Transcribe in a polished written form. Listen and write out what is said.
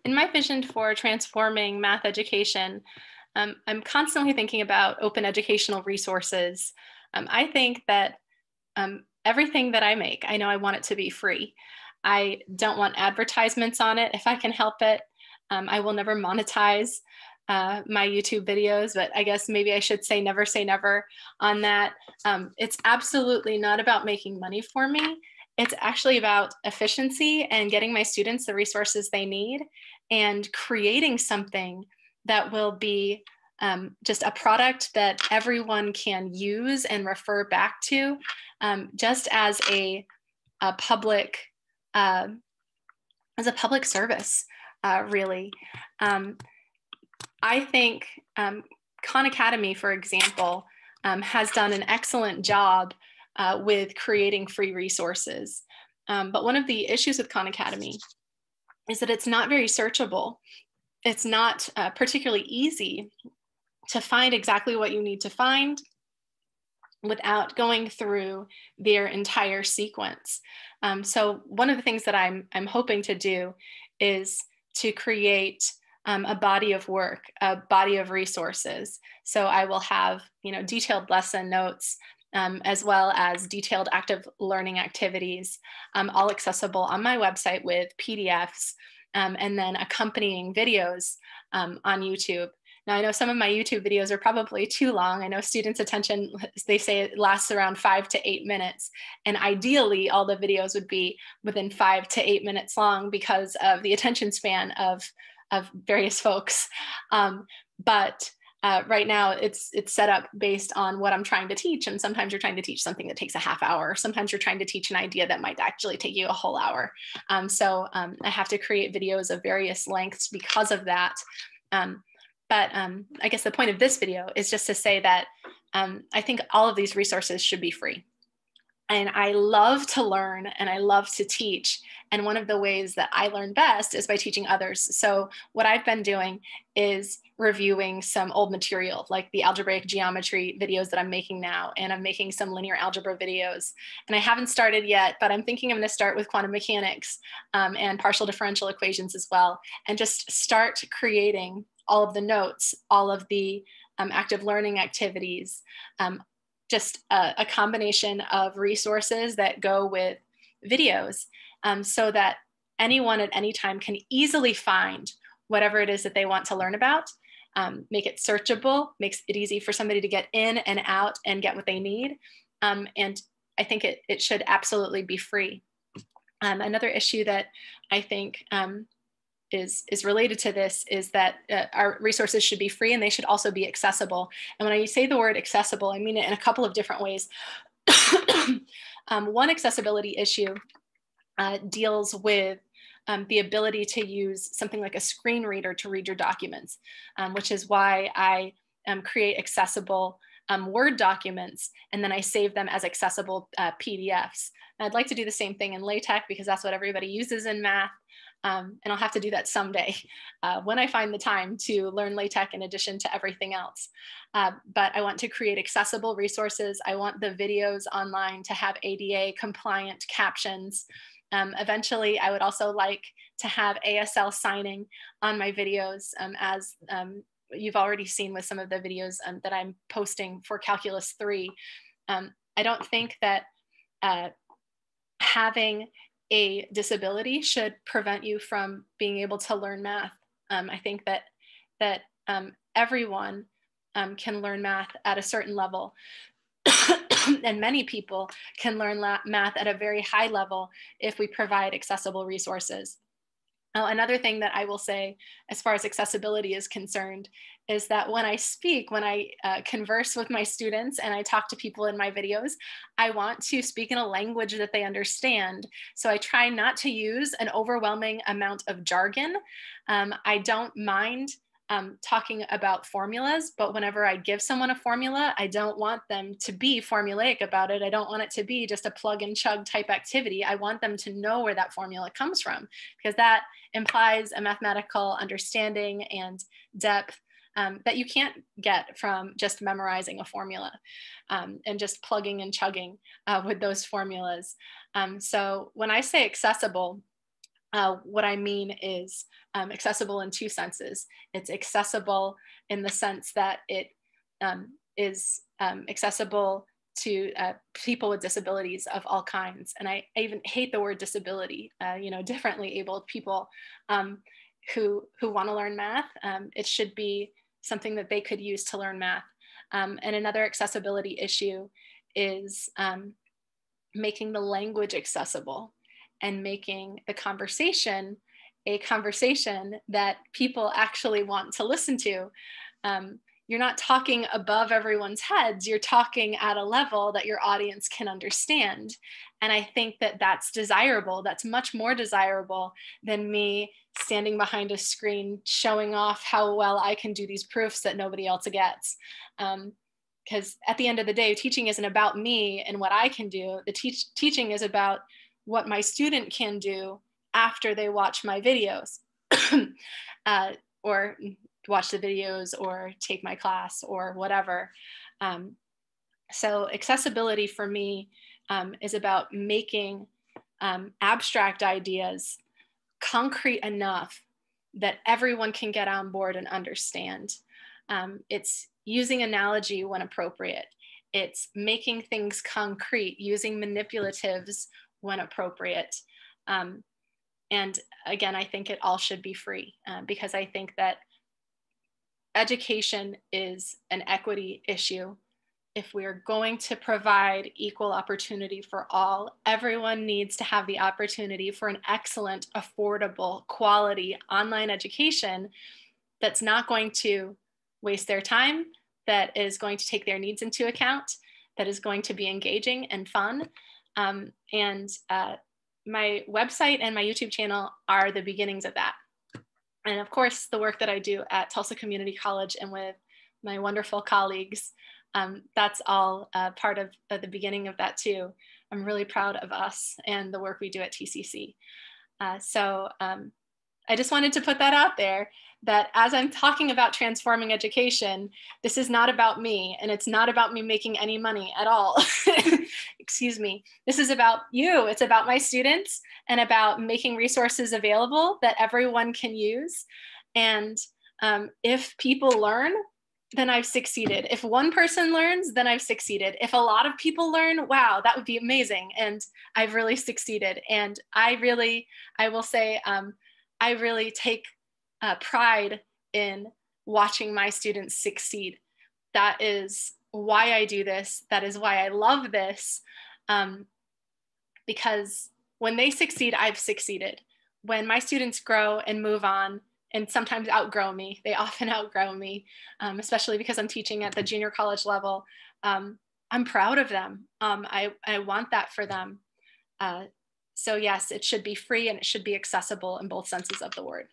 In my vision for transforming math education, I'm constantly thinking about open educational resources. I think that everything that I make, I know I want it to be free. I don't want advertisements on it if I can help it. I will never monetize my YouTube videos, but I guess maybe I should say never on that. It's absolutely not about making money for me. It's actually about efficiency and getting my students the resources they need and creating something that will be just a product that everyone can use and refer back to, just a public uh, as a public service, really. Um, I think Khan Academy, for example, has done an excellent job with creating free resources. But one of the issues with Khan Academy is that it's not very searchable. It's not particularly easy to find exactly what you need to find without going through their entire sequence. So one of the things that I'm hoping to do is to create a body of work, a body of resources. So I will have, detailed lesson notes, as well as detailed active learning activities, all accessible on my website with PDFs, and then accompanying videos on YouTube. Now, I know some of my YouTube videos are probably too long. I know students' attention, they say it lasts around 5 to 8 minutes. And ideally, all the videos would be within 5 to 8 minutes long because of the attention span of various folks. But right now, it's set up based on what I'm trying to teach. And sometimes you're trying to teach something that takes a half hour. Sometimes you're trying to teach an idea that might actually take you a whole hour. So I have to create videos of various lengths because of that. But I guess the point of this video is just to say that I think all of these resources should be free. And I love to learn and I love to teach. And one of the ways that I learn best is by teaching others. So what I've been doing is reviewing some old material, like the algebraic geometry videos that I'm making now. And I'm making some linear algebra videos. And I haven't started yet, but I'm thinking I'm going to start with quantum mechanics and partial differential equations as well. And just start creating all of the notes, all of the active learning activities, just a combination of resources that go with videos, so that anyone at any time can easily find whatever it is that they want to learn about, make it searchable, makes it easy for somebody to get in and out and get what they need. And I think it should absolutely be free. Another issue that I think is related to this is that our resources should be free and they should also be accessible. And when I say the word accessible, I mean it in a couple of different ways. One accessibility issue deals with the ability to use something like a screen reader to read your documents, which is why I create accessible Word documents, and then I save them as accessible PDFs. And I'd like to do the same thing in LaTeX because that's what everybody uses in math. And I'll have to do that someday when I find the time to learn LaTeX in addition to everything else. But I want to create accessible resources. I want the videos online to have ADA compliant captions. Eventually, I would also like to have ASL signing on my videos, as you've already seen with some of the videos that I'm posting for Calculus 3. I don't think that having a disability should prevent you from being able to learn math. I think that everyone can learn math at a certain level. And many people can learn math at a very high level if we provide accessible resources. Another thing that I will say as far as accessibility is concerned is that when I speak, when I converse with my students and I talk to people in my videos, I want to speak in a language that they understand. So I try not to use an overwhelming amount of jargon. I don't mind talking about formulas, but whenever I give someone a formula, I don't want them to be formulaic about it. I don't want it to be just a plug and chug type activity. I want them to know where that formula comes from, because that implies a mathematical understanding and depth that you can't get from just memorizing a formula and just plugging and chugging with those formulas. So when I say accessible, What I mean is accessible in two senses. It's accessible in the sense that it is accessible to people with disabilities of all kinds. And I even hate the word disability, differently abled people who want to learn math. It should be something that they could use to learn math. And another accessibility issue is making the language accessible and making the conversation a conversation that people actually want to listen to. You're not talking above everyone's heads, you're talking at a level that your audience can understand. And I think that that's desirable. That's much more desirable than me standing behind a screen showing off how well I can do these proofs that nobody else gets. Because at the end of the day, teaching isn't about me and what I can do. The teaching is about what my student can do after they watch my videos or watch the videos or take my class or whatever. So accessibility for me is about making abstract ideas concrete enough that everyone can get on board and understand. It's using analogy when appropriate. It's making things concrete, using manipulatives when appropriate. And again, I think it all should be free because I think that education is an equity issue. If we're going to provide equal opportunity for all, everyone needs to have the opportunity for an excellent, affordable, quality online education that's not going to waste their time, that is going to take their needs into account, that is going to be engaging and fun. My website and my YouTube channel are the beginnings of that. And of course, the work that I do at Tulsa Community College and with my wonderful colleagues, that's all part of the beginning of that too. I'm really proud of us and the work we do at TCC. So I just wanted to put that out there, that as I'm talking about transforming education, this is not about me, and it's not about me making any money at all. Excuse me. This is about you. It's about my students and about making resources available that everyone can use. And if people learn, then I've succeeded. If one person learns, then I've succeeded. If a lot of people learn, wow, that would be amazing. And I've really succeeded. And I will say, I really take pride in watching my students succeed. That is why I do this. That is why I love this. Because when they succeed, I've succeeded. When my students grow and move on and sometimes outgrow me, they often outgrow me, especially because I'm teaching at the junior college level. I'm proud of them. I want that for them. So yes, it should be free and it should be accessible in both senses of the word.